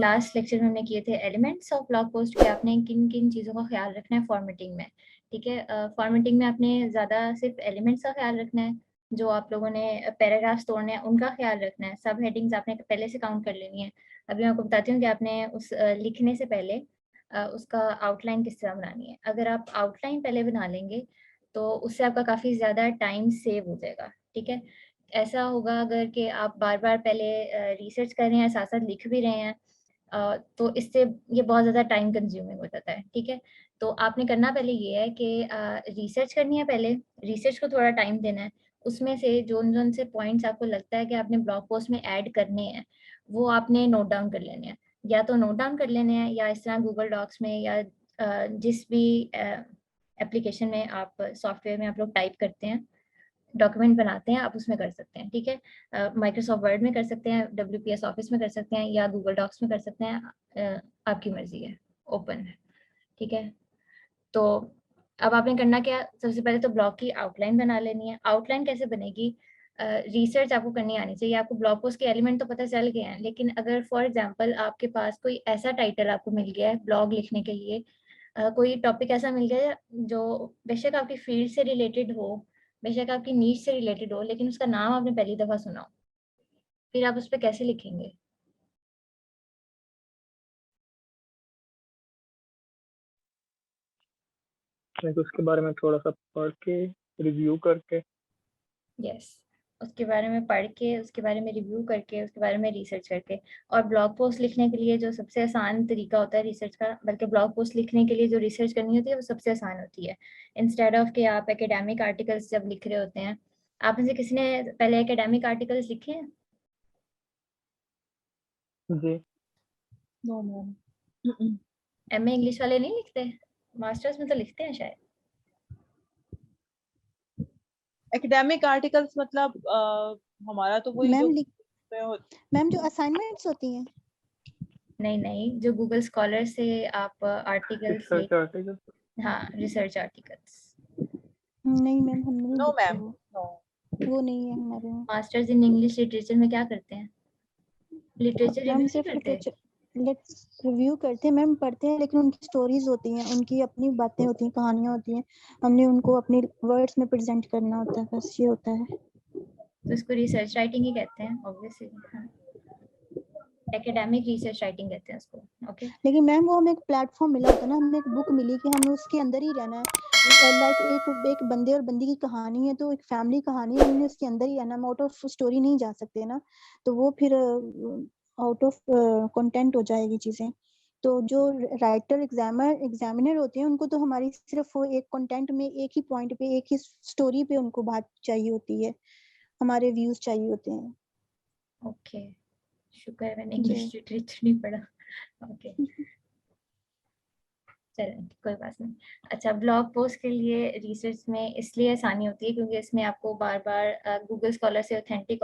Last lecture में हमने किए the elements of blog post के, आपने किन किन चीज़ों का ख्याल रखना है फॉर्मेटिंग में। ठीक है, फॉर्मेटिंग में आपने ज़्यादा सिर्फ एलिमेंट्स का ख्याल रखना है, जो आप लोगों ने पैराग्राफ्स तोड़ने हैं उनका ख्याल रखना है, सब हेडिंग्स आपने पहले से काउंट कर लेनी है। अभी मैं आपको बताती हूँ कि आपने उस लिखने से पहले उसका आउटलाइन किस तरह बनानी है। अगर आप आउटलाइन पहले बना लेंगे तो उससे आपका काफ़ी ज़्यादा टाइम सेव हो जाएगा। ठीक है, ऐसा होगा अगर कि आप बार-बार पहले रिसर्च कर रहे हैं, साथ-साथ लिख भी रहे हैं, तो इससे ये बहुत ज़्यादा टाइम कंज्यूमिंग हो जाता है। ठीक है, तो आपने करना पहले ये है कि रिसर्च करनी है पहले, रिसर्च को थोड़ा टाइम देना है। उसमें से जोन-जोन से पॉइंट्स आपको लगता है कि आपने ब्लॉग पोस्ट में ऐड करने हैं, वो आपने नोट डाउन कर लेने हैं। या तो नोट डाउन कर लेने हैं या इस तरह गूगल डॉक्स में या जिस भी एप्लीकेशन में आप सॉफ्टवेयर में आप लोग टाइप करते हैं, डॉक्यूमेंट बनाते हैं, आप उसमें कर सकते हैं। ठीक है, माइक्रोसॉफ्ट वर्ड में कर सकते हैं, डब्ल्यूपीएस ऑफिस में कर सकते हैं या गूगल डॉक्स में कर सकते हैं, आपकी मर्जी है, ओपन है। ठीक है, तो अब आपने करना क्या, सबसे पहले तो ब्लॉग की आउटलाइन बना लेनी है। आउटलाइन कैसे बनेगी, रिसर्च आपको करनी आनी चाहिए। आपको ब्लॉग पोस्ट के एलिमेंट तो पता चल गए हैं, लेकिन अगर फॉर एग्जांपल आपके पास कोई ऐसा टाइटल आपको मिल गया है ब्लॉग लिखने के लिए, कोई टॉपिक ऐसा मिल गया है जो बेशक आपकी फील्ड से रिलेटेड हो, बेशक आपकी नीश से रिलेटेड हो, लेकिन उसका नाम आपने पहली दफ़ा सुना हो, फिर आप उस पे कैसे लिखेंगे? उसके बारे में थोड़ा सा पढ़ के रिव्यू करके। यस, उसके बारे में पढ़ के, उसके बारे में रिव्यू करके, उसके बारे में रिसर्च करके। और ब्लॉग पोस्ट लिखने के लिए जो सबसे आसान तरीका होता है रिसर्च का, बल्कि ब्लॉग पोस्ट लिखने के लिए जो रिसर्च करनी होती है वो सबसे आसान होती है। इंस्टेड ऑफ कि आप एकेडमिक आर्टिकल्स जब लिख रहे होते हैं, आप में से किसी ने पहले एकेडमिक आर्टिकल्स लिखे हैं? जी। No ma'am. एमए इंग्लिश वाले नहीं लिखते? मास्टर्स में तो लिखते हैं शायद। एकेडमिक आर्टिकल्स मतलब हमारा तो वही जो मैम जो असाइनमेंट्स होती हैं। नहीं नहीं, जो गूगल स्कॉलर से आप आर्टिकल्स रिसर्च आर्टिकल। हाँ, रिसर्च आर्टिकल्स। नहीं मैम, हम नहीं नो लिखते मैम, वो नहीं है हमारे यहाँ। मास्टर्स इन इंग्लिश लिटरेचर में क्या करते हैं? लिटरेचर मैम रिव्यू सिर्फ नहीं करते? लिटरेचर रिव्यू करते हैं मैम, पढ़ते हैं, लेकिन उनकी स्टोरीज होती हैं, उनकी अपनी बातें होती हैं, कहानियाँ होती हैं, हमने उनको अपने वर्ड्स में प्रेजेंट करना होता है, बस ये होता है। तो इसको रिसर्च राइटिंग ही कहते हैं ऑब्वियसली। हाँ, एकेडमिक रिसर्च राइटिंग कहते हैं उसको। ओके, लेकिन मैम वो हमें एक प्लेटफॉर्म मिला होता है ना, हमें एक बुक मिली कि हमें उसके अंदर ही रहना है। लाइक एक बंदे और बंदी की कहानी है, तो एक फैमिली कहानी है, हमने उसके अंदर ही रहना, हम आउट ऑफ स्टोरी नहीं जा सकते ना, तो वो फिर आउट ऑफ कंटेंट हो जाएगी चीजें। तो जो राइटर एग्जामिनर होते हैं, उनको तो हमारी सिर्फ वो एक कंटेंट में, एक ही पॉइंट पे, एक ही स्टोरी पे उनको बात चाहिए होती है, हमारे व्यूज चाहिए होते हैं। ओके, शुक्र है मैंने इंग्लिश लिटरेचर नहीं पढ़ा। ओके, चलें कोई बात नहीं। अच्छा, ब्लॉग पोस्ट के लिए रिसर्च में इसलिए आसानी होती है क्योंकि इसमें आपको बार बार गूगल स्कॉलर से ऑथेंटिक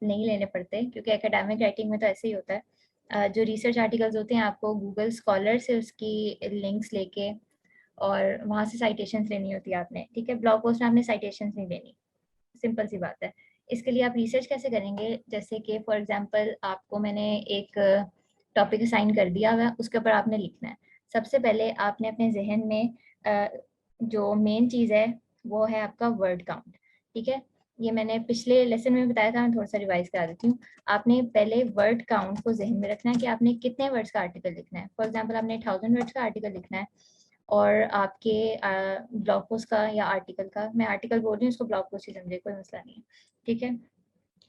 नहीं लेने पड़ते, क्योंकि एकेडमिक राइटिंग में तो ऐसे ही होता है। जो रिसर्च आर्टिकल्स होते हैं आपको गूगल स्कॉलर से उसकी लिंक्स लेके और वहाँ से साइटेशंस लेनी होती है आपने। ठीक है, ब्लॉग पोस्ट में आपने साइटेशंस नहीं लेनी, सिंपल सी बात है। इसके लिए आप रिसर्च कैसे करेंगे, जैसे कि फॉर एग्जांपल आपको मैंने एक टॉपिक असाइन कर दिया हुआ है, उसके ऊपर आपने लिखना है। सबसे पहले आपने अपने जहन में जो मेन चीज़ है वो है आपका वर्ड काउंट। ठीक है, ये मैंने पिछले लेसन में बताया था, मैं थोड़ा सा रिवाइज करा देती हूँ। आपने पहले वर्ड काउंट को जहन में रखना है कि आपने कितने वर्ड्स का आर्टिकल लिखना है। फॉर एग्जाम्पल आपने 1000 वर्ड्स का आर्टिकल लिखना है, और आपके ब्लॉग पोस्ट का या आर्टिकल का, मैं आर्टिकल बोल रही हूँ, उसको ब्लॉग पोस्ट ही समझे, कोई मसला नहीं है। ठीक है,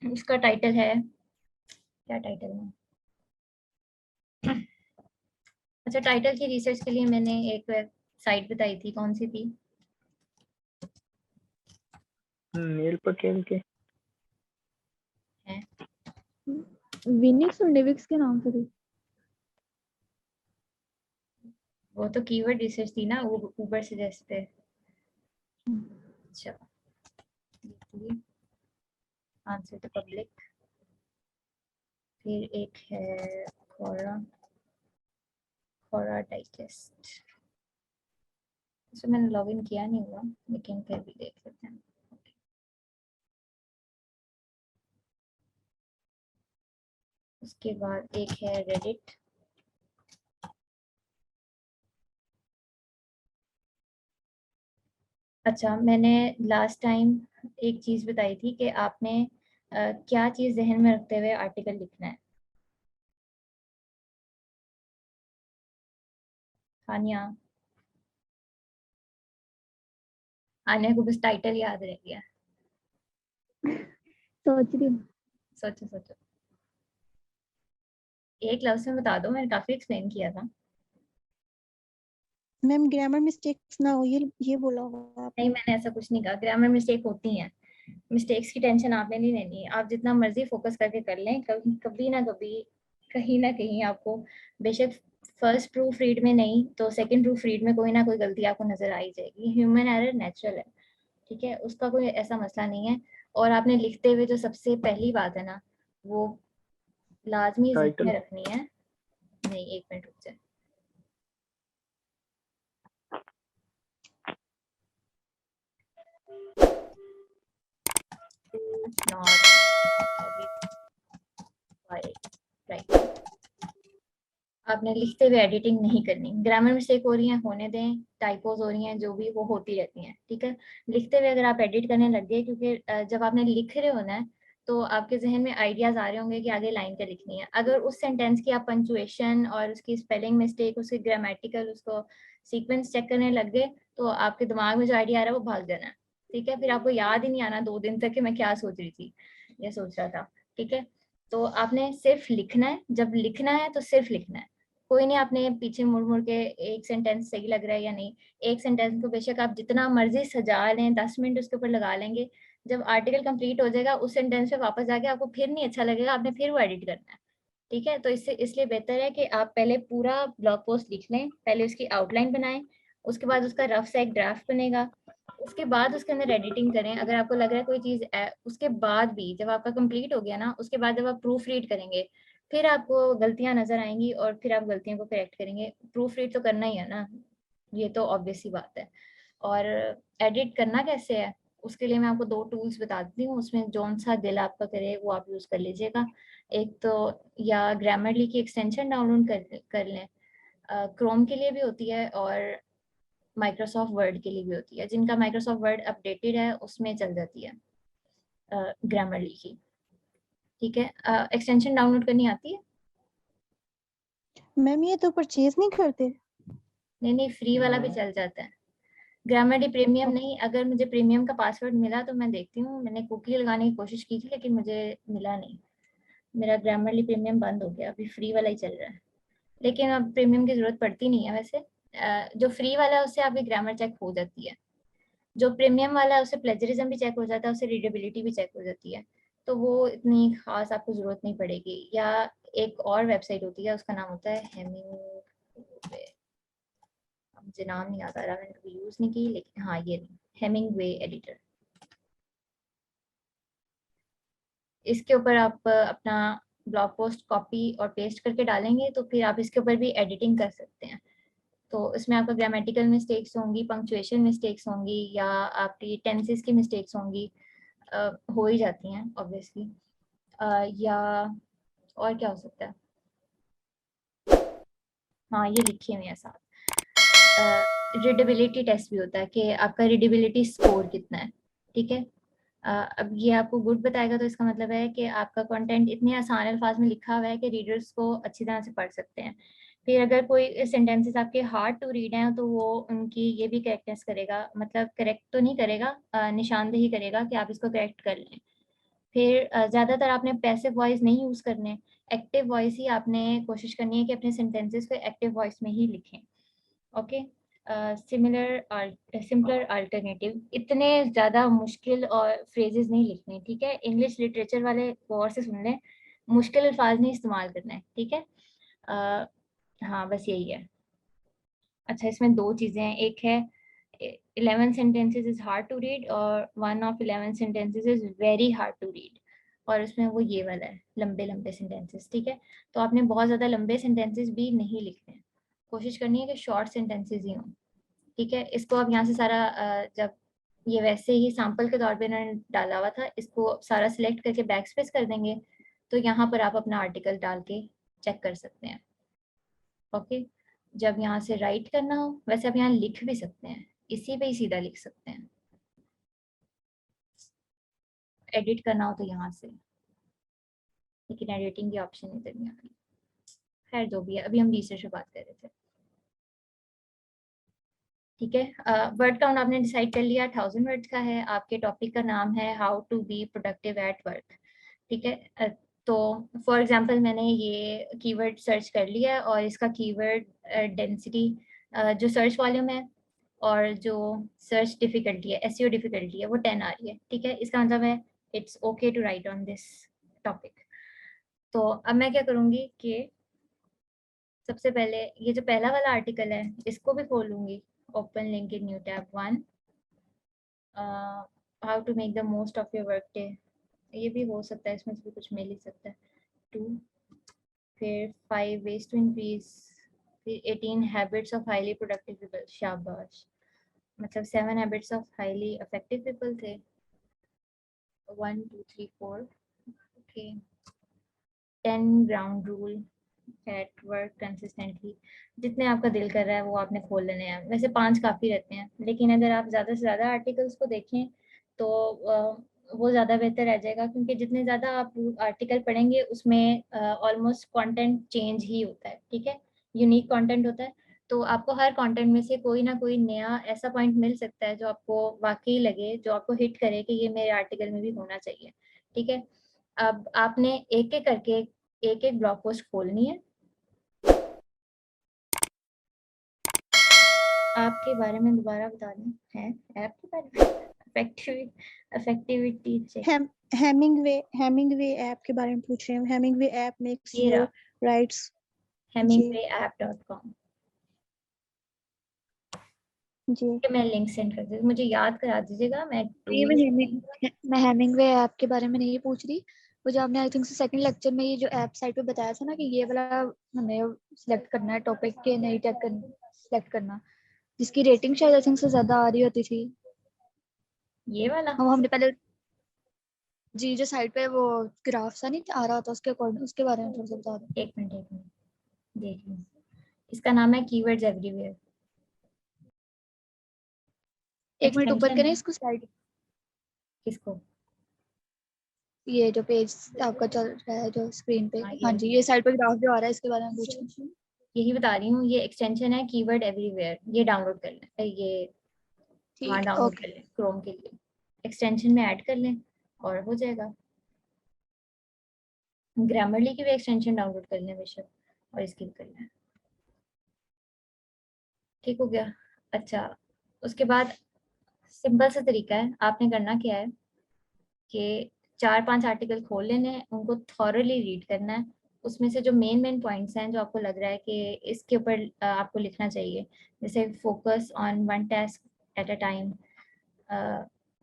उसका टाइटल है, क्या टाइटल है? अच्छा, टाइटल की रिसर्च के लिए मैंने एक साइट बताई थी, कौन सी थी? नील पटेल के है विनिक्स और निविक्स के नाम से थी। वो तो कीवर्ड रिसर्च थी ना, वो ऊबर सजेस्ट पे। अच्छा, आंसर द पब्लिक, फिर एक है खौरा डाइजेस्ट। इसमें मैंने लॉगिन किया नहीं हुआ, लेकिन फिर भी देख लेते हैं। उसके बाद एक है रेडिट, अच्छा, मैंने लास्ट टाइम एक चीज़ बताई थी कि आपने क्या चीज़ ज़हन में रखते हुए आर्टिकल लिखना है। आनिया आनिया को बस टाइटल याद रह गया। सोच रही हूँ। सोचो सोचो, एक लफ्ज़ में बता दो, मैंने काफ़ी एक्सप्लेन किया था। मैम ग्रामर मिस्टेक्स ना हो, ये बोला होगा नहीं, आपने। मैंने ऐसा कुछ नहीं कहा, ग्रामर मिस्टेक होती हैं। मिस्टेक्स की टेंशन आपने नहीं लेनी है, आप जितना मर्जी फोकस करके कर लें, कभी कभी ना कभी कहीं ना कहीं आपको, बेशक फर्स्ट प्रूफ रीड में नहीं तो सेकंड प्रूफ रीड में कोई ना कोई गलती आपको नजर आ ही जाएगी। ह्यूमन एरर नेचुरल है, ठीक है, उसका कोई ऐसा मसला नहीं है। और आपने लिखते हुए जो सबसे पहली बात है ना, वो लाजमी ज़हन टाइटल। में रखनी है। नहीं, एक मिनट रुक जाए। राइट, आपने लिखते हुए एडिटिंग नहीं करनी। ग्रामर मिस्टेक हो रही है, होने दें, टाइपोज हो रही हैं, जो भी वो होती रहती हैं, ठीक है। लिखते हुए अगर आप एडिट करने लग गए, क्योंकि जब आपने लिख रहे होना है तो आपके जहन में आइडियाज आ रहे होंगे कि आगे लाइन क्या लिखनी है। अगर उस सेंटेंस की आप पंचुएशन और उसकी स्पेलिंग मिस्टेक, उसकी ग्रामेटिकल, उसको सीक्वेंस चेक करने लग गए तो आपके दिमाग में जो आइडिया आ रहा है वो भाग जाना है, ठीक है। फिर आपको याद ही नहीं आना 2 दिन तक कि मैं क्या सोच रही थी या सोच रहा था, ठीक है। तो आपने सिर्फ लिखना है, जब लिखना है तो सिर्फ लिखना है। कोई नहीं आपने पीछे मुड़ मुड़ के एक सेंटेंस सही लग रहा है या नहीं, एक सेंटेंस को बेशक आप जितना मर्जी सजा लें, 10 मिनट उसके ऊपर लगा लेंगे, जब आर्टिकल कंप्लीट हो जाएगा उस सेंटेंस पे वापस जाके आपको फिर नहीं अच्छा लगेगा, आपने फिर वो एडिट करना है, ठीक है। तो इससे इसलिए बेहतर है कि आप पहले पूरा ब्लॉग पोस्ट लिख लें, पहले उसकी आउटलाइन बनाएं, उसके बाद उसका रफ सा एक ड्राफ्ट बनेगा, उसके बाद उसके अंदर एडिटिंग करें। अगर आपको लग रहा है कोई चीज़ उसके बाद भी, जब आपका कंप्लीट हो गया ना, उसके बाद जब आप प्रूफ रीड करेंगे फिर आपको गलतियां नजर आएंगी और फिर आप गलतियों को करेक्ट करेंगे। प्रूफ रीड तो करना ही है ना, ये तो ऑब्वियस सी बात है। और एडिट करना कैसे है, उसके लिए मैं आपको 2 टूल्स बता देती हूँ, उसमें जौन सा दिल आपका करे वो आप यूज़ कर लीजिएगा। एक तो या ग्रामरली की एक्सटेंशन डाउनलोड कर लें, क्रोम के लिए भी होती है और माइक्रोसॉफ्ट वर्ड के लिए भी होती है। जिनका माइक्रोसॉफ्ट वर्ड अपडेटेड है उसमें चल जाती है ग्रामरली की, ठीक है। एक्सटेंशन डाउनलोड करनी आती है? मैम ये तो परचेज नहीं करते। नहीं नहीं, फ्री वाला भी चल जाता है। Grammarly premium okay. नहीं, अगर मुझे प्रीमियम का पासवर्ड मिला तो मैं देखती हूँ, मैंने कुकी लगाने की कोशिश की थी लेकिन मुझे मिला नहीं। मेरा ग्रामरली प्रीमियम बंद हो गया, अभी फ्री वाला ही चल रहा है। लेकिन अब प्रीमियम की जरूरत पड़ती नहीं है वैसे। जो फ्री वाला है उससे आपकी ग्रामर चेक हो जाती है, जो प्रीमियम वाला है उससे प्लेजरिज्म भी चेक हो जाता है, उससे रीडेबिलिटी भी चेक हो जाती है। तो वो इतनी खास आपको जरूरत नहीं पड़ेगी। या एक और वेबसाइट होती है, उसका नाम होता है हेमिंग, मुझे नाम नहीं याद आ रहा, मैंने कभी यूज नहीं की, लेकिन हाँ ये हेमिंगवे एडिटर। इसके ऊपर आप अपना ब्लॉग पोस्ट कॉपी और पेस्ट करके डालेंगे तो फिर आप इसके ऊपर भी एडिटिंग कर सकते हैं। तो इसमें आपका ग्रामेटिकल मिस्टेक्स होंगी, पंक्चुएशन मिस्टेक्स होंगी, या आपकी टेंसेस की मिस्टेक्स होंगी, हो ही जाती हैं ऑब्वियसली। या और क्या हो सकता है, हाँ ये लिखे हुए हैं साथ। रीडेबिलिटी टेस्ट भी होता है कि आपका रीडेबिलिटी स्कोर कितना है, ठीक है। अब ये आपको गुड बताएगा तो इसका मतलब है कि आपका कंटेंट इतने आसान अल्फाज में लिखा हुआ है कि रीडर्स को अच्छी तरह से पढ़ सकते हैं। फिर अगर कोई सेंटेंसेस आपके हार्ड टू रीड हैं तो वो उनकी ये भी करेक्टनेस करेगा, मतलब करेक्ट तो नहीं करेगा, निशानदेही करेगा कि आप इसको करेक्ट कर लें। फिर ज़्यादातर आपने पैसिव वॉइस नहीं यूज़ करने, एक्टिव वॉइस ही आपने कोशिश करनी है कि अपने सेंटेंसेस को एक्टिव वॉइस में ही लिखें, ओके। सिमिलर अल्टरनेटिव, इतने ज़्यादा मुश्किल और फ्रेजेस नहीं लिखने, ठीक है। इंग्लिश लिटरेचर वाले गौर से सुन लें, मुश्किल अल्फाज नहीं इस्तेमाल करना है, ठीक है। हाँ बस यही है। अच्छा, इसमें 2 चीज़ें हैं, एक है 11 sentences is hard to read और one of 11 sentences is very hard to read, और उसमें वो ये वाला है लंबे लंबे सेंटेंसेस, ठीक है। तो आपने बहुत ज़्यादा लंबे सेंटेंसेस भी नहीं लिखने, कोशिश करनी है कि शॉर्ट सेंटेंसेस ही हों, ठीक है। इसको अब यहाँ से सारा जब ये वैसे ही सैंपल के तौर पे इन्होंने डाला हुआ था, इसको सारा सिलेक्ट करके बैक स्पेस कर देंगे तो यहाँ पर आप अपना आर्टिकल डाल के चेक कर सकते हैं, ओके। जब यहाँ से राइट करना हो, वैसे आप यहाँ लिख भी सकते हैं, इसी पे ही सीधा लिख सकते हैं, एडिट करना हो तो यहाँ से, लेकिन एडिटिंग की ऑप्शन इधर नहीं आ रही। खैर जो भी है, अभी हम रिसर्च पे बात कर रहे थे। ठीक है, वर्ड काउंट आपने डिसाइड कर लिया, 1000 वर्ड्स का है। आपके टॉपिक का नाम है how to be productive at work. ठीक है, तो फॉर एग्जांपल मैंने ये कीवर्ड सर्च कर लिया है और इसका कीवर्ड डेंसिटी जो सर्च वॉल्यूम है और जो सर्च डिफिकल्टी है, एसईओ डिफिकल्टी है, वो 10 आ रही है। ठीक है, इसका मतलब है it's okay to write on this topic. तो अब मैं क्या करूँगी कि सबसे पहले ये जो पहला वाला आर्टिकल है इसको भी खोलूंगी, open link in new tab 1, how to make the most of your work day. ये भी हो सकता है, इसमें से भी कुछ मिल ही सकता है। 2, फिर 5 ways to increase, फिर 18 habits of highly productive people, शाबाश, मतलब 7 habits of highly effective people थे। 1 2 3 4, okay. 10 ground rule at work consistently. जितने आपका दिल कर रहा है वो आपने खोल लेने हैं, वैसे 5 काफ़ी रहते हैं, लेकिन अगर आप ज़्यादा से ज़्यादा आर्टिकल्स को देखें तो वो ज़्यादा बेहतर रह जाएगा, क्योंकि जितने ज़्यादा आप आर्टिकल पढ़ेंगे उसमें ऑलमोस्ट कंटेंट चेंज ही होता है। ठीक है, यूनिक कंटेंट होता है, तो आपको हर कंटेंट में से कोई ना कोई नया ऐसा पॉइंट मिल सकता है जो आपको वाकई लगे, जो आपको हिट करे कि ये मेरे आर्टिकल में भी होना चाहिए। ठीक है, अब आपने एक एक करके एक एक ब्लॉग पोस्ट खोलनी है। आपके बारे में दोबारा बता दें, है ऐप के बारे में, इफेक्टिविटी चेक। हेमिंगवे ऐप के बारे में पूछ रहे हैं। हेमिंगवे ऐप मेक्स ये योर रहा, राइट्स। hemingwayapp.com। जी मैं लिंक सेंड कर देती हूँ, मुझे याद करा दीजिएगा। मैं नहीं, मैं हेमिंगवे ऐप के बारे में नहीं पूछ रही। वो जो आपने आई थिंक सेकंड लेक्चर में ये जो ऐप साइट पे बताया था ना कि ये वाला हमें सिलेक्ट करना है टॉपिक के, नहीं टैग सिलेक्ट करना, जिसकी रेटिंग शायद आई थिंक से ज्यादा आ रही होती थी। ये वाला, हमने पहले जी जो साइट पे वो ग्राफ सा नहीं आ रहा था, उसके अकॉर्डिंग उसके बारे में थोड़ा सा बता दो। एक मिनट देख लूँ। इसका नाम है कीवर्ड्स एवरीवेयर। एक मिनट ऊपर एक्सटेंशन करें इसको स्लाइड, किसको? ये जो पेज आपका चल रहा है जो स्क्रीन पे। हाँ, हाँ जी, ये साइड पे ग्राफ जो आ रहा है इसके बारे में पूछ रही हूँ। यही बता रही हूँ, ये एक्सटेंशन है कीवर्ड एवरीवेयर। ये डाउनलोड कर लें, ये हाँ ठीक है, डाउनलोड ओके। कर लें, क्रोम के लिए एक्सटेंशन में ऐड कर लें और हो जाएगा। ग्रामरली की भी एक्सटेंशन डाउनलोड कर लें बेशक, और इसकी भी कर लें। ठीक हो गया। अच्छा, उसके बाद सिंपल सा तरीका है, आपने करना क्या है कि 4-5 आर्टिकल खोल लेने हैं, उनको थॉरली रीड करना है। उसमें से जो मेन पॉइंट्स हैं जो आपको लग रहा है कि इसके ऊपर आपको लिखना चाहिए, जैसे focus on one task at a time.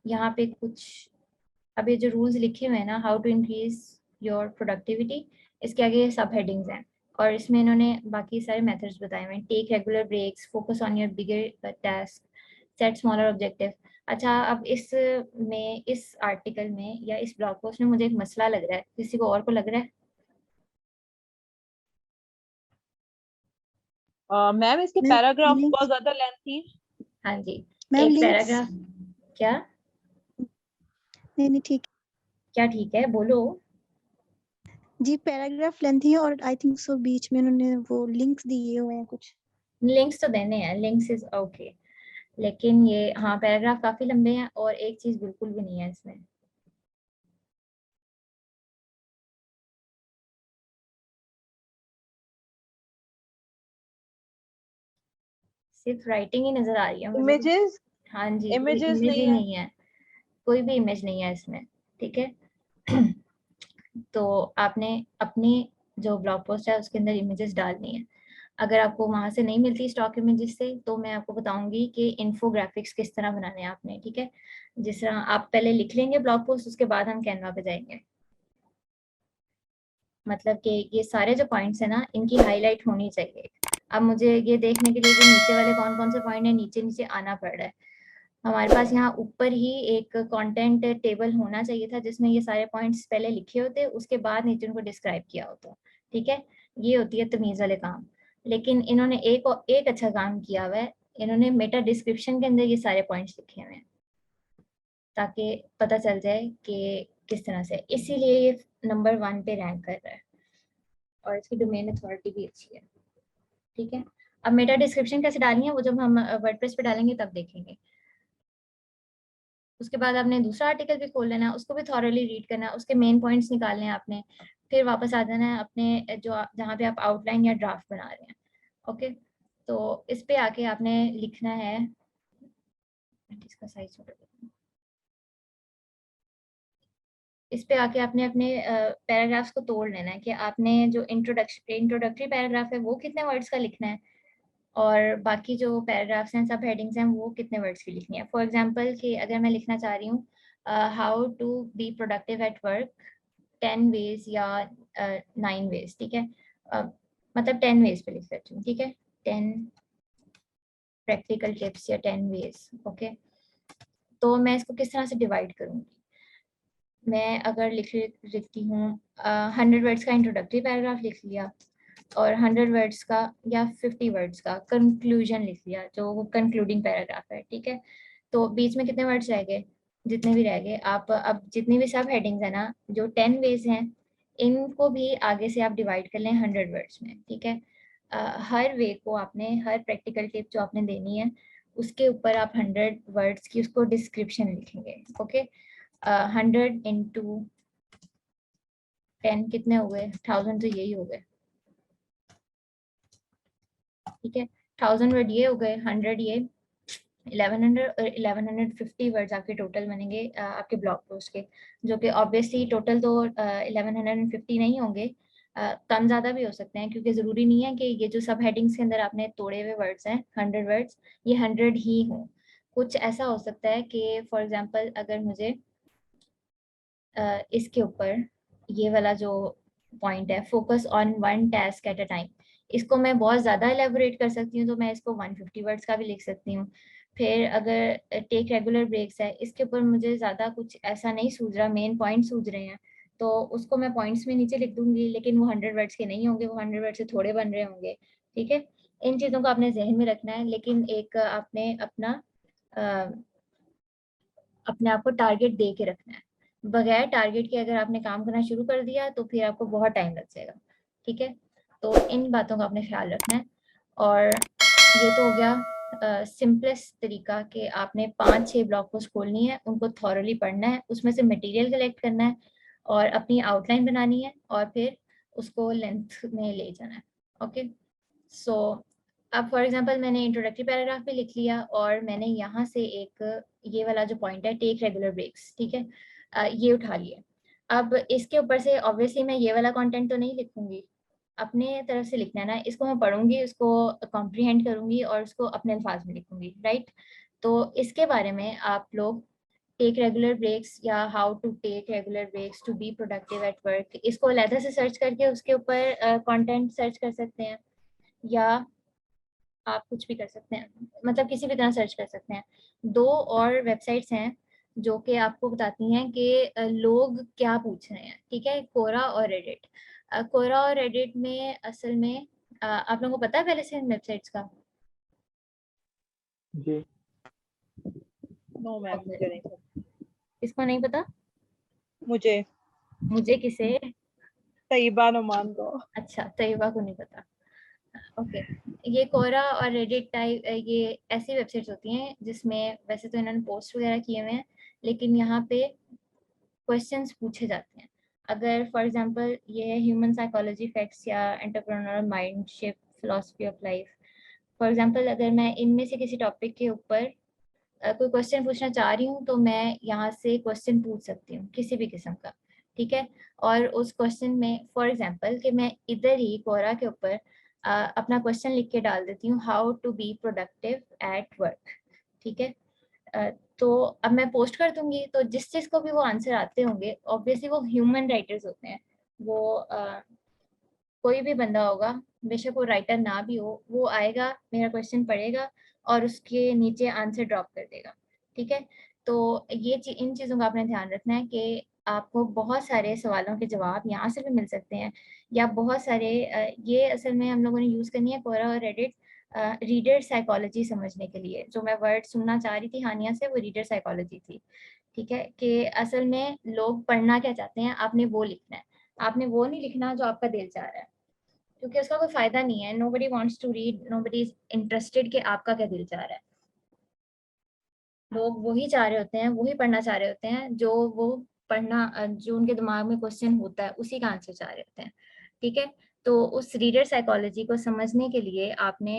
यहाँ पे कुछ अब ये जो रूल्स लिखे हुए हैं ना, how to increase your productivity, इसके आगे सब हेडिंग्स हैं और इसमें इन्होंने बाकी सारे मेथड्स बताए हुए हैं। Take regular breaks, focus on your bigger task, set smaller objective. अच्छा, अब इस आर्टिकल में या इस ब्लॉग पोस्ट में मुझे एक मसला लग रहा है, किसी को और को लग रहा है? मैम इसके मैम पैराग्राफ लिंक बहुत ज्यादा लेंथी। हाँ जी, मैम एक लिंक्स पैराग्राफ। क्या नहीं ठीक क्या ठीक है, बोलो। जी, पैराग्राफ लेंथी है और आई थिंक सो बीच में उन्होंने वो लिंक्स दिए हुए हैं कुछ। लिंक्स तो देने हैं, लिंक्स इज ओके, लेकिन ये हाँ पैराग्राफ काफी लंबे हैं और एक चीज बिल्कुल भी नहीं है इसमें। सिर्फ राइटिंग ही नजर आ रही है मुझे। इमेजेस हाँ जी, कोई इमेजेस इमेज ही नहीं है। नहीं है, कोई भी इमेज नहीं है इसमें। ठीक है, तो आपने अपनी जो ब्लॉग पोस्ट है उसके अंदर इमेजेस डालनी है। अगर आपको वहां से नहीं मिलती स्टॉक इमेजेस से, तो मैं आपको बताऊंगी कि इन्फोग्राफिक्स किस तरह बनाने हैं आपने। ठीक है, जिस तरह आप पहले लिख लेंगे ब्लॉग पोस्ट, उसके बाद हम कैनवा पे जाएंगे। मतलब कि ये सारे जो पॉइंट्स है ना, इनकी हाईलाइट होनी चाहिए। अब मुझे ये देखने के लिए कि नीचे वाले कौन कौन से पॉइंट है, नीचे नीचे आना पड़ रहा है। हमारे पास यहाँ ऊपर ही एक कंटेंट टेबल होना चाहिए था जिसमें ये सारे पॉइंट्स पहले लिखे होते, उसके बाद नीचे उनको डिस्क्राइब किया होता। ठीक है, ये होती है तमीज वाले काम। लेकिन इन्होंने एक अच्छा काम किया हुआ है, इन्होंने मेटा डिस्क्रिप्शन के अंदर ये सारे पॉइंट्स लिखे हुए हैं ताकि पता चल जाए कि किस तरह से, इसीलिए ये नंबर 1 पे रैंक कर रहा है और इसकी डोमेन अथॉरिटी भी अच्छी है। ठीक है, अब मेटा डिस्क्रिप्शन कैसे डालनी है वो जब हम वर्डप्रेस पे डालेंगे तब देखेंगे। उसके बाद आपने दूसरा आर्टिकल भी खोल लेना है, उसको भी थॉरली रीड करना है, उसके मेन पॉइंट्स निकालने हैं आपने, फिर वापस आ जाना है अपने जहाँ पे आप आउटलाइन या ड्राफ्ट बना रहे हैं। ओके, तो इस पे आके आपने लिखना है, इसका साइज छोटा करना है। इस पे आके आपने अपने पैराग्राफ्स को तोड़ लेना है कि आपने जो इंट्रोडक्टरी पैराग्राफ है वो कितने वर्ड्स का लिखना है और बाकी जो पैराग्राफ्स हैं, सब हेडिंग्स हैं, वो कितने वर्ड्स की लिखनी है। फॉर एग्जांपल कि अगर मैं लिखना चाह रही हूँ how to be productive at work 10 ways या 9 वेज, ठीक है, मतलब 10 वेज पे लिख सकती हूँ, ठीक है, 10 प्रैक्टिकल टिप्स या 10 वेज। ओके, तो मैं इसको किस तरह से डिवाइड करूँगी। मैं अगर लिखती हूँ 100 वर्ड्स का इंट्रोडक्टरी पैराग्राफ लिख लिया और 100 वर्ड्स का या 50 वर्ड्स का कंक्लूजन लिख लिया जो वो कंक्लूडिंग पैराग्राफ है, ठीक है, तो बीच में कितने वर्ड्स रह गए, जितने भी रह गए आप अब जितनी भी सब हेडिंग्स है ना जो 10 वेज हैं इनको भी आगे से आप डिवाइड कर लें 100 वर्ड्स में, ठीक है। हर वे को आपने, हर प्रैक्टिकल टिप जो आपने देनी है उसके ऊपर आप 100 वर्ड्स की उसको डिस्क्रिप्शन लिखेंगे। ओके, 100 इंटू 10 कितने हो गए, 1000, तो यही हो गए, ठीक है। 1000 वर्ड ये हो गए, 100 ये, 1100 और 1150 वर्ड्स आपके टोटल बनेंगे आपके ब्लॉग पोस्ट के, जो कि ऑब्वियसली टोटल तो 1150 नहीं होंगे, कम ज़्यादा भी हो सकते हैं क्योंकि ज़रूरी नहीं है कि ये जो सब हेडिंग्स के अंदर आपने तोड़े हुए वर्ड्स हैं 100 वर्ड्स ये 100 ही हों। कुछ ऐसा हो सकता है कि फॉर एग्जांपल अगर मुझे इसके ऊपर ये वाला जो पॉइंट है focus on one task at a time, इसको मैं बहुत ज़्यादा एलेबोरेट कर सकती हूँ तो मैं इसको 150 वर्ड्स का भी लिख सकती हूँ। फिर अगर टेक रेगुलर ब्रेक्स है इसके ऊपर मुझे ज़्यादा कुछ ऐसा नहीं सूझ रहा, मेन पॉइंट सूझ रहे हैं तो उसको मैं पॉइंट्स में नीचे लिख दूंगी, लेकिन वो 100 वर्ड्स के नहीं होंगे, वो 100 वर्ड से थोड़े बन रहे होंगे, ठीक है। इन चीज़ों को आपने जहन में रखना है, लेकिन एक आपने अपने आप को टारगेट दे के रखना है। बगैर टारगेट के अगर आपने काम करना शुरू कर दिया तो फिर आपको बहुत टाइम लग जाएगा, ठीक है। तो इन बातों का आपने ख्याल रखना है। और ये तो हो गया सिंपलेस्ट तरीका कि आपने 5-6 ब्लॉग पोस्ट खोलनी है, उनको थॉरली पढ़ना है, उसमें से मटेरियल कलेक्ट करना है और अपनी आउटलाइन बनानी है और फिर उसको लेंथ में ले जाना है। ओके, सो अब फॉर एग्जांपल मैंने इंट्रोडक्टरी पैराग्राफ भी लिख लिया और मैंने यहाँ से एक ये वाला जो पॉइंट है टेक रेगुलर ब्रेक्स, ठीक है, ये उठा लिया। अब इसके ऊपर से ऑब्वियसली मैं ये वाला कंटेंट तो नहीं लिखूंगी, अपने तरफ से लिखना है ना, इसको मैं पढ़ूंगी, उसको कॉम्प्रीहेंड करूंगी और उसको अपने अल्फाज में लिखूंगी, राइट। तो इसके बारे में आप लोग टेक रेगुलर ब्रेक्स या how to take regular breaks to be productive at work, इसको अलग से सर्च करके उसके ऊपर कंटेंट सर्च कर सकते हैं, या आप कुछ भी कर सकते हैं, मतलब किसी भी तरह सर्च कर सकते हैं। 2 और वेबसाइट्स हैं जो कि आपको बताती हैं कि लोग क्या पूछ रहे हैं, ठीक है, कोरा और रेडिट। कोरा और रेडिट में असल में आप लोगों को पता है पहले से इन वेबसाइट्स का? जी। नो मैम, मुझे नहीं पता। इसको नहीं पता? मुझे किसे? तैयबा नुमान को। अच्छा, तैयबा को नहीं पता। ओके, ये कोरा और रेडिट टाइप ये ऐसी वेबसाइट्स होती हैं जिसमें वैसे तो इन्होंने पोस्ट वगैरह किए हुए हैं, लेकिन यहाँ पे क्वेश्चंस पूछे जाते हैं। अगर फॉर एग्जांपल ये है ह्यूमन साइकोलॉजी फैक्ट्स या entrepreneurial mind shift philosophy of life, for example अगर मैं इनमें से किसी टॉपिक के ऊपर कोई क्वेश्चन पूछना चाह रही हूँ तो मैं यहाँ से क्वेश्चन पूछ सकती हूँ किसी भी किस्म का, ठीक है। और उस क्वेश्चन में फॉर एग्जांपल कि मैं इधर ही कोरा के ऊपर अपना क्वेश्चन लिख के डाल देती हूँ how to be productive at work, ठीक है। तो अब मैं पोस्ट कर दूंगी तो जिस चीज़ को भी वो आंसर आते होंगे ऑब्वियसली वो ह्यूमन राइटर्स होते हैं, वो कोई भी बंदा होगा, बेशक वो राइटर ना भी हो, वो आएगा मेरा क्वेश्चन पढ़ेगा और उसके नीचे आंसर ड्रॉप कर देगा, ठीक है। तो ये इन चीज़ों का आपने ध्यान रखना है कि आपको बहुत सारे सवालों के जवाब यहाँ से भी मिल सकते हैं, या बहुत सारे ये असल में हम लोगों ने यूज़ करनी है कोरा और रेडिट रीडर साइकोलॉजी समझने के लिए। जो मैं वर्ड सुनना चाह रही थी हानिया से, वो रीडर साइकोलॉजी थी। ठीक है, कि असल में लोग पढ़ना क्या चाहते हैं, आपने वो लिखना है, आपने वो नहीं लिखना जो आपका दिल चाह रहा है, क्योंकि उसका कोई फायदा नहीं है। Nobody wants to read, nobody is interested कि आपका क्या दिल चाह रहा है। लोग वही चाह रहे होते हैं, वही पढ़ना चाह रहे होते हैं जो वो पढ़ना, जो उनके दिमाग में क्वेश्चन होता है उसी का आंसर चाह रहे होते हैं। ठीक है, तो उस रीडर साइकोलॉजी को समझने के लिए आपने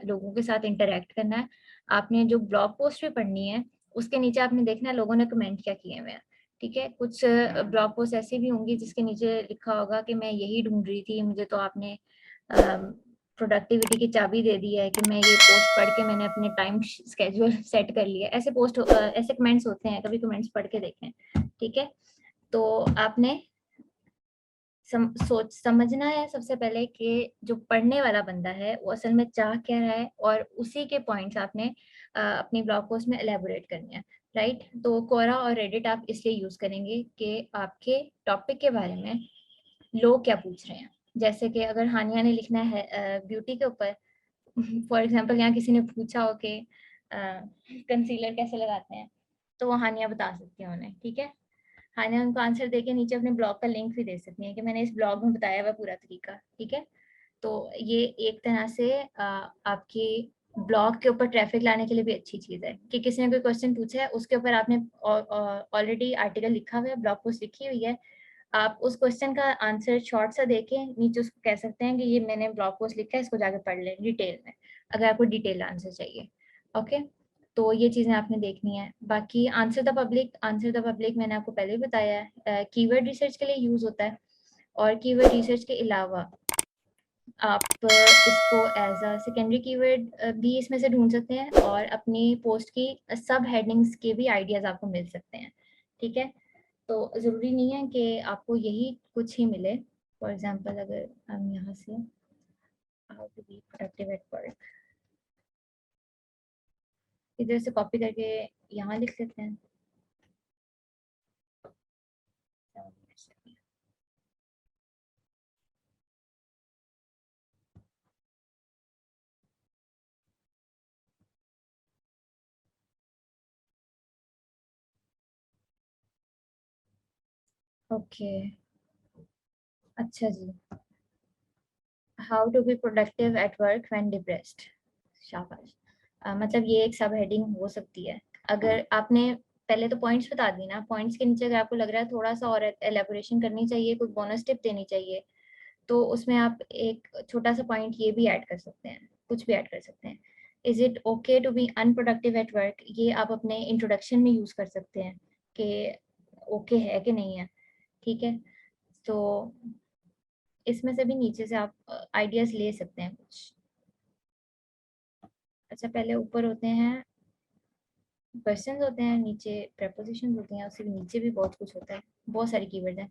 लोगों के साथ इंटरेक्ट करना है। आपने जो ब्लॉग पोस्ट भी पढ़नी है उसके नीचे आपने देखना है लोगों ने कमेंट क्या किए हुए हैं। ठीक है, कुछ ब्लॉग पोस्ट ऐसी भी होंगी जिसके नीचे लिखा होगा कि मैं यही ढूंढ रही थी, मुझे तो आपने प्रोडक्टिविटी की चाबी दे दी है कि मैं ये पोस्ट पढ़ के मैंने अपने टाइम स्केड्यूल सेट कर लिया। ऐसे ऐसे कमेंट्स होते हैं, कभी कमेंट्स पढ़ के देखें। ठीक है, तो आपने समझना है सबसे पहले कि जो पढ़ने वाला बंदा है वो असल में चाह क्या रहा है, और उसी के पॉइंट्स आपने अपनी ब्लॉग पोस्ट में एलेबोरेट करने हैं। राइट, तो कोरा और रेडिट आप इसलिए यूज करेंगे कि आपके टॉपिक के बारे में लोग क्या पूछ रहे हैं। जैसे कि अगर हानिया ने लिखना है ब्यूटी के ऊपर, फॉर एग्जांपल यहाँ किसी ने पूछा हो कि कंसीलर कैसे लगाते हैं, तो वो हानिया बता सकती है उन्हें। ठीक है, हानिया उनको आंसर देके नीचे अपने ब्लॉग का लिंक भी दे सकती है कि मैंने इस ब्लॉग में बताया हुआ पूरा तरीका। ठीक है, तो ये एक तरह से आपकी ब्लॉग के ऊपर ट्रैफिक लाने के लिए भी अच्छी चीज़ है कि किसी ने कोई क्वेश्चन पूछा है, उसके ऊपर आपने ऑलरेडी आर्टिकल लिखा हुआ है, ब्लॉग पोस्ट लिखी हुई है, आप उस क्वेश्चन का आंसर शॉर्ट सा देके नीचे उसको कह सकते हैं कि ये मैंने ब्लॉग पोस्ट लिखा है, इसको जाके पढ़ लें डिटेल में, अगर आपको डिटेल आंसर चाहिए। ओके, तो ये चीज़ें आपने देखनी है। बाकी आंसर द पब्लिक मैंने आपको पहले ही बताया है, कीवर्ड रिसर्च के लिए यूज़ होता है, और कीवर्ड रिसर्च के अलावा आप इसको एज अ सेकेंडरी कीवर्ड भी इसमें से ढूंढ सकते हैं, और अपनी पोस्ट की सब हेडिंग्स के भी आइडियाज़ आपको मिल सकते हैं। ठीक है, तो ज़रूरी नहीं है कि आपको यही कुछ ही मिले। फॉर एग्जांपल अगर हम यहाँ से how to be productive at work इधर से कॉपी करके यहाँ लिख लेते हैं। ओके, अच्छा जी, how to be productive at work when depressed. शाबाश, मतलब ये एक सब हेडिंग हो सकती है। अगर आपने पहले तो पॉइंट्स बता दी ना, पॉइंट्स के नीचे अगर आपको लग रहा है थोड़ा सा और एलेबोरेशन करनी चाहिए, कोई बोनस टिप देनी चाहिए, तो उसमें आप एक छोटा सा पॉइंट ये भी ऐड कर सकते हैं, कुछ भी ऐड कर सकते हैं। Is it okay to be unproductive at work, ये आप अपने इंट्रोडक्शन में यूज कर सकते हैं कि ओके है कि नहीं है। ठीक है, तो इसमें से भी नीचे से आप आइडियाज ले सकते हैं कुछ। अच्छा, पहले ऊपर होते हैं क्वेश्चंस होते हैं, नीचे प्रेपोजिशन होती हैं, उससे भी नीचे भी बहुत कुछ होता है, बहुत सारी कीवर्ड हैं।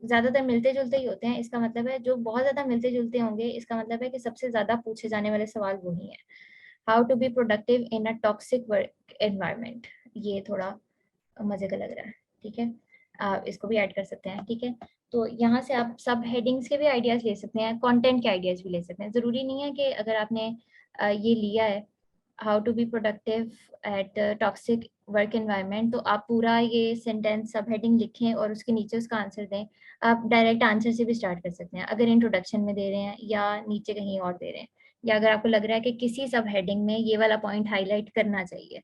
ज़्यादातर मिलते जुलते ही होते हैं, इसका मतलब है जो बहुत ज़्यादा मिलते जुलते होंगे, इसका मतलब है कि सबसे ज़्यादा पूछे जाने वाले सवाल वही है। How to be productive in a toxic work environment, ये थोड़ा मज़े का लग रहा है। ठीक है, आप इसको भी ऐड कर सकते हैं। ठीक है, तो यहाँ से आप सब हेडिंग्स के भी आइडियाज़ ले सकते हैं, कंटेंट के आइडियाज़ भी ले सकते हैं। ज़रूरी नहीं है कि अगर आपने ये लिया है how to be productive at toxic work environment, तो आप पूरा ये सेंटेंस सब हेडिंग लिखें और उसके नीचे उसका आंसर दें। आप डायरेक्ट आंसर से भी स्टार्ट कर सकते हैं अगर इंट्रोडक्शन में दे रहे हैं या नीचे कहीं और दे रहे हैं, या अगर आपको लग रहा है कि किसी सब हेडिंग में ये वाला पॉइंट हाईलाइट करना चाहिए,